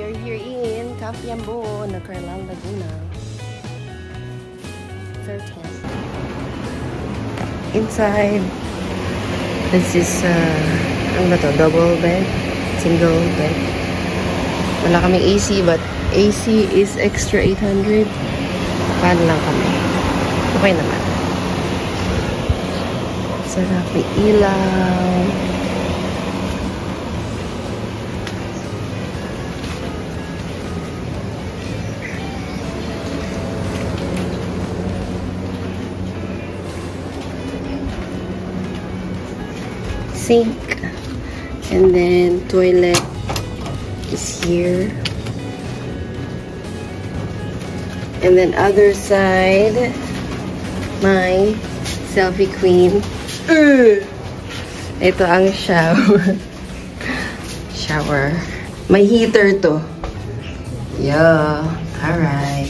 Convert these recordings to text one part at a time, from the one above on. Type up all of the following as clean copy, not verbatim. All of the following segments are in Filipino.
We're here in Cafiambo, Nacarlan, Laguna. It's our tent. Inside, this is, ano ba to? Double bed? Single bed? Wala kaming AC, but AC is extra 800. Paano lang kami? Okay naman. Sarap, may ilaw. Sink. And then toilet is here. And then other side, my selfie queen. Ito ang shower. Shower. May heater to. Yeah. Alright.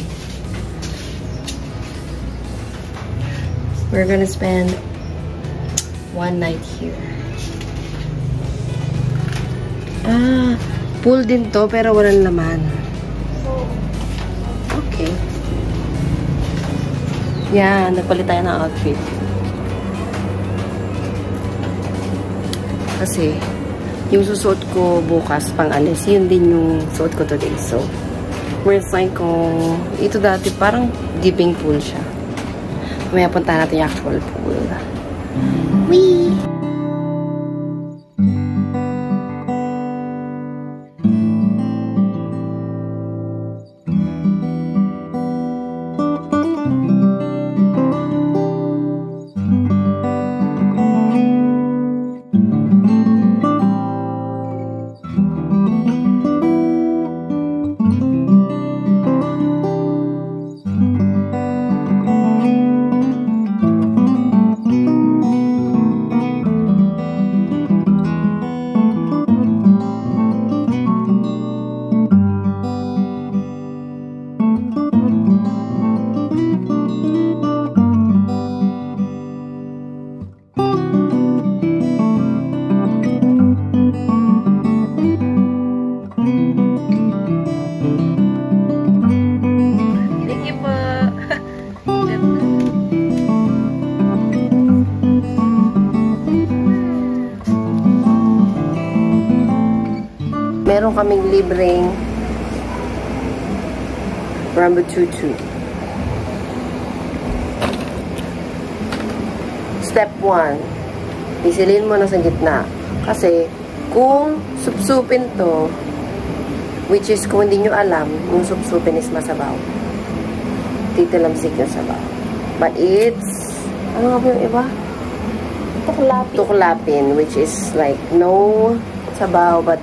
We're gonna spend one night here. Pool din to, pero walang laman. Okay. Yan, nagpalit tayo ng outfit. Kasi, yung susuot ko bukas pang alis, yun din yung suot ko today. So, resign ko. Ito dati, parang dipping pool siya. Mamaya punta natin yung actual pool. Whee! Meron kaming libreng Rambo Tutu. Step 1. Isilin mo na sa gitna. Kasi, kung supsupin to, which is kung hindi nyo alam, yung supsupin is masabaw. Titilamsik yung sabaw. But it's, ano nga ba yung iba? Tuklapin. Tuklapin, which is like, no sabaw, but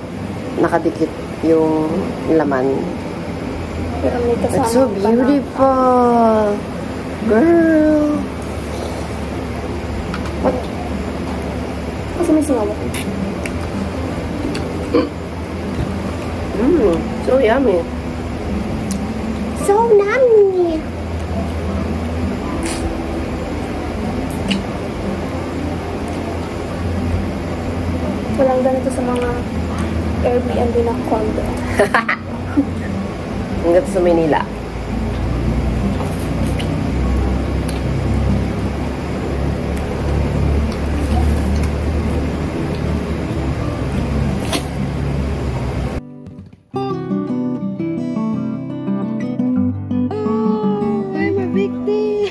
nakadikit yung laman. Pero may kasama. It's so beautiful. Girl. What? Kasi may singawa. So yummy. So yummy. Walang ganito sa mga Airbnb na condo. Hanggat sa Manila. Oh, I'm a victim.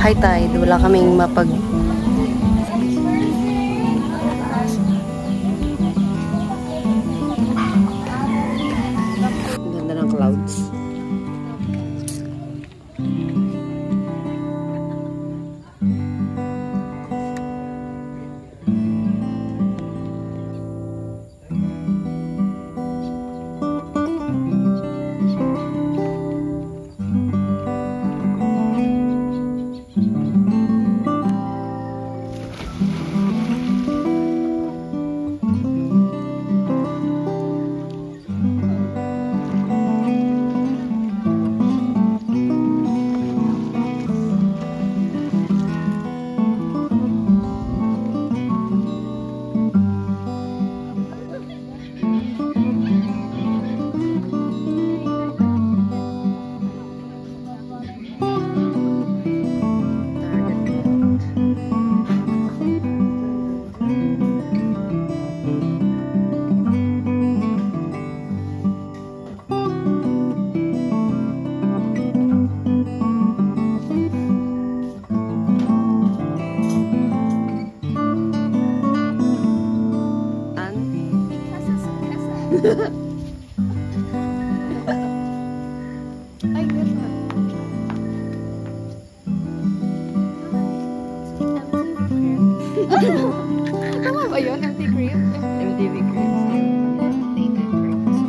High tide, wala kaming mapag... Ganda ng clouds. Ay, gano'n. Tama ba yun? Empty crib? MTV Cribs. Updated breakfast.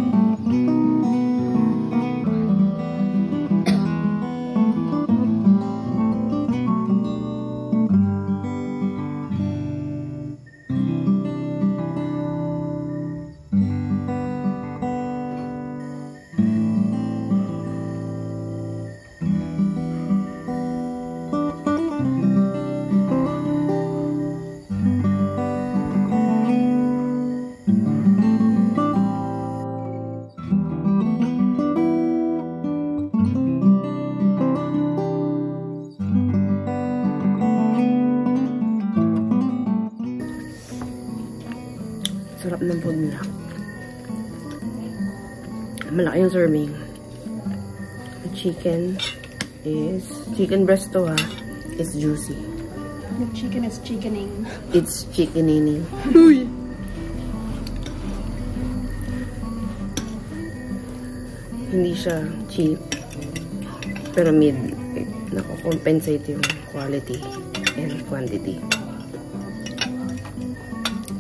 Sarap ng food nila. Malaki yung serving. The chicken breast to ha. It's juicy. The chicken is chickening. It's chickening. Hindi siya cheap. Pero mid. Nako-compensate yung quality and quantity.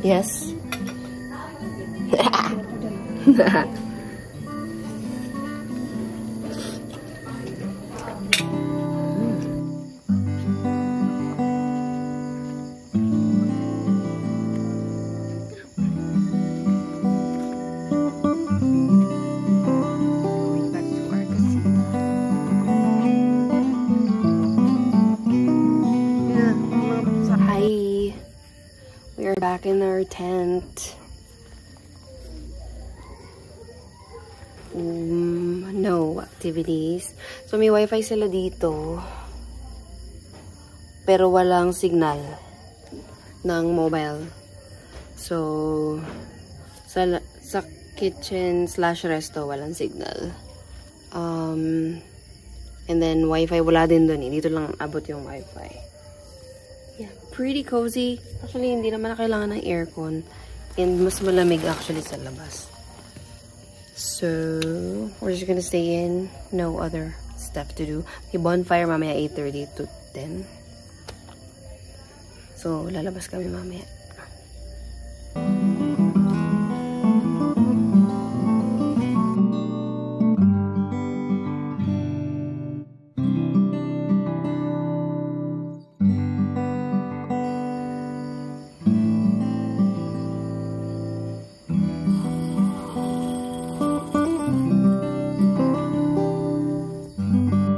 Yes. Hi. We are back in our tent. No activities. So, may wifi sila dito. Pero walang signal ng mobile. So, sa kitchen / resto, walang signal. And then, wifi wala din dun. Dito lang abot yung wifi. Yeah, pretty cozy. Actually, hindi naman na kailangan ng aircon. And mas malamig actually sa labas. So, we're just gonna stay in. No other stuff to do. May bonfire mamaya 8:30 to 10. So, lalabas kami mamaya.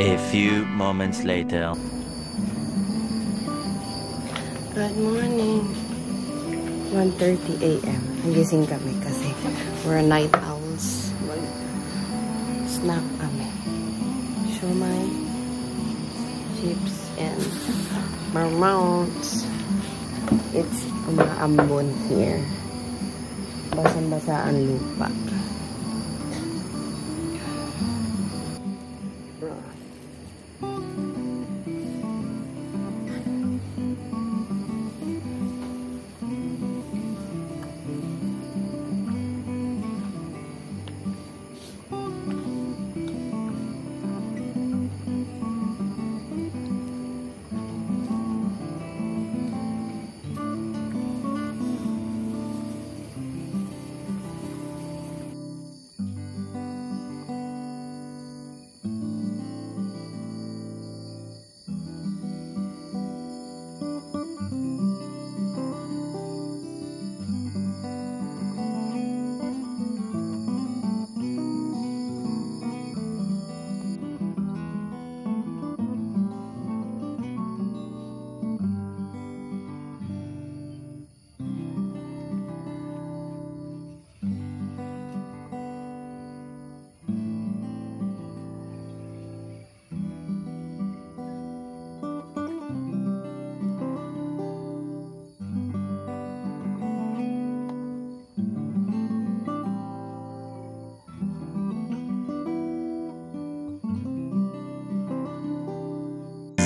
A few moments later. Good morning. 1:30 a.m. Nagising kami kasi we're night owls. Snack kami. Siomai, chips, and marmots. It's umaambon here. Basang-basa ang lupa.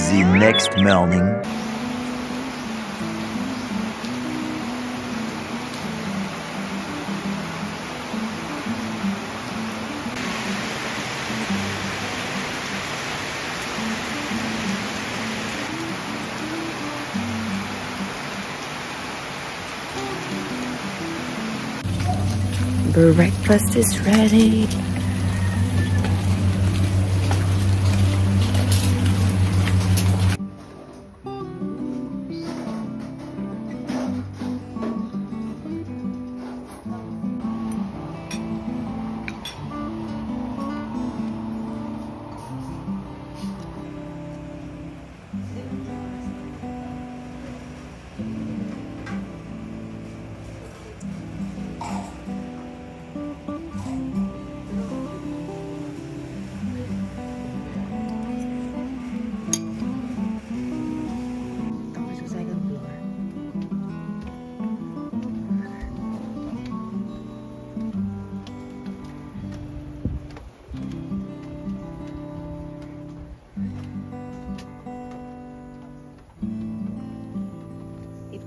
The next morning. Breakfast is ready.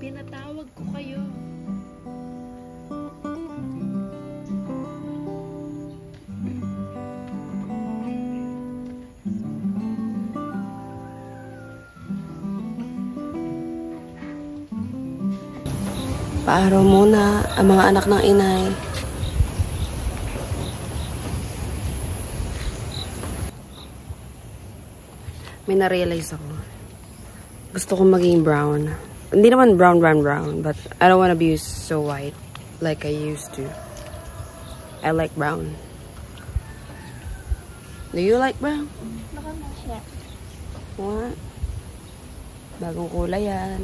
Pinatawag ko kayo. Paaraw muna ang mga anak ng inay. May na-realize ako. Gusto kong maging brown. Hindi naman brown, but I don't want to be so white like I used to. I like brown. Do you like brown? Baka masya. What? Bagong kulay yan.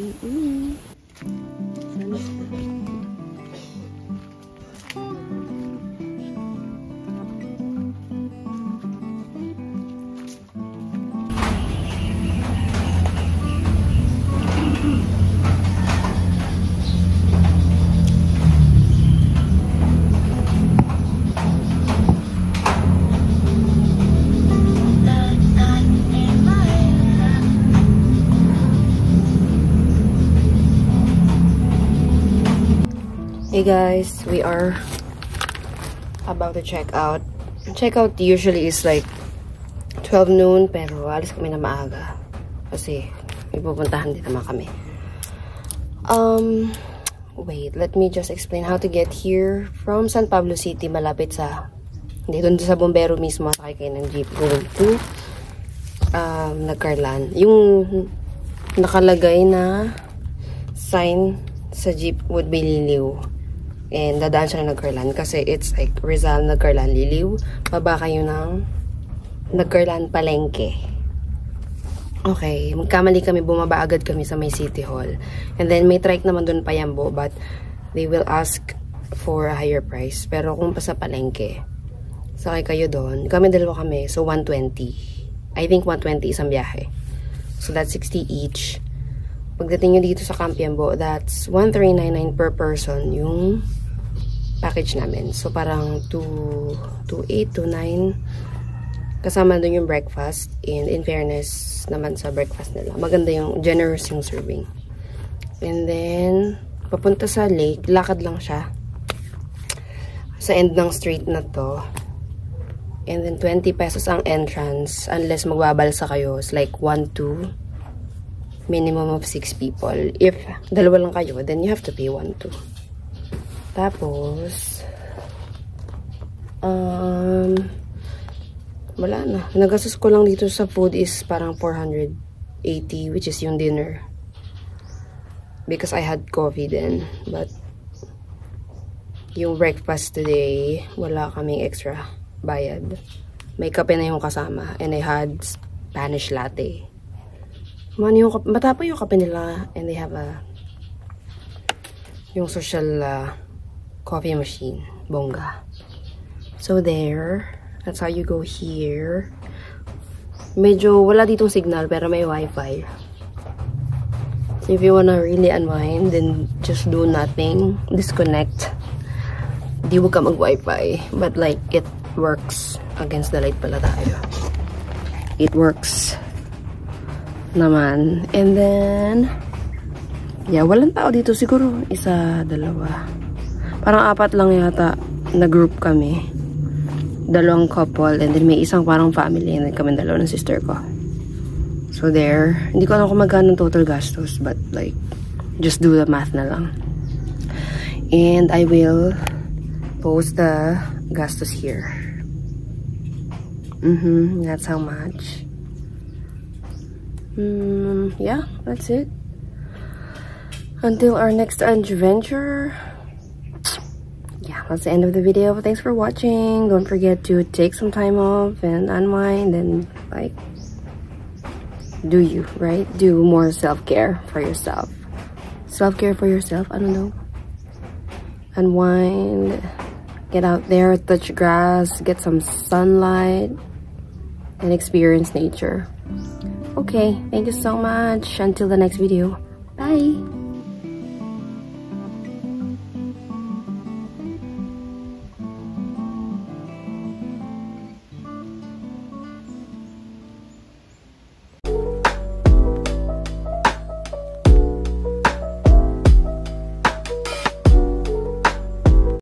Hey guys, we are about to check out. Check out usually is like 12 noon, pero alis kami na maaga. Kasi may pupuntahan din naman kami. Wait, let me just explain how to get here from San Pablo City. Malapit sa, hindi doon sa Bombero mismo, sakay kayo ng jeep going to Nagcarlan. Yung nakalagay na sign sa jeep would be Liliw. And dadaan siya na Nagcarlan kasi it's like Rizal, Nagcarlan, Liliw. Baba kayo ng Nagcarlan Palengke. Okay, magkamali kami, bumaba agad kami sa may City Hall. And then may trike naman dun pa Yambo, but they will ask for a higher price. Pero kung pa sa Palengke, sakay kayo doon. Kami dalawa kami, so 120. I think 120 isang biyahe. So that's 60 each. Pagdating nyo dito sa Camp Yambo, that's 1,399 per person yung package namin. So, parang 2,800, 2,900. Kasama doon yung breakfast. And in fairness naman sa breakfast nila, maganda yung generous yung serving. And then, papunta sa lake, lakad lang siya. Sa end ng street na to. And then, 20 pesos ang entrance. Unless magbabalsa kayo, it's like 1, 2. Minimum of 6 people. If dalawa lang kayo, then you have to pay 1, 2. Tapos, wala na. Nagastos ko lang dito sa food is parang 480, which is yung dinner. Because I had coffee then. But, yung breakfast today, wala kaming extra bayad. May kape na yung kasama. And I had Spanish latte. Matapa yung kape nila. And they have yung social coffee machine. Bongga. So there. That's how you go here. Medyo wala ditong signal pero may wifi. So if you wanna really unwind, then just do nothing. Disconnect. Di wag ka mag-wifi. But like, it works. Against the light pala tayo. It works naman. And then, yeah, walang tao dito. Siguro, isa, dalawa. Parang 4 lang yata na group kami. 2 couple. And then may isang parang family. And then kami 2 ng sister ko. So there. Hindi ko alam kung magkano total gastos. But like, just do the math na lang. And I will post the gastos here. That's how much. Yeah, that's it. Until our next adventure. Yeah, that's the end of the video. Thanks for watching. Don't forget to take some time off and unwind and like do you, right? Do more self-care for yourself. Self-care for yourself, I don't know. Unwind, get out there, touch grass, get some sunlight, and experience nature. Okay, thank you so much. Until the next video. Bye!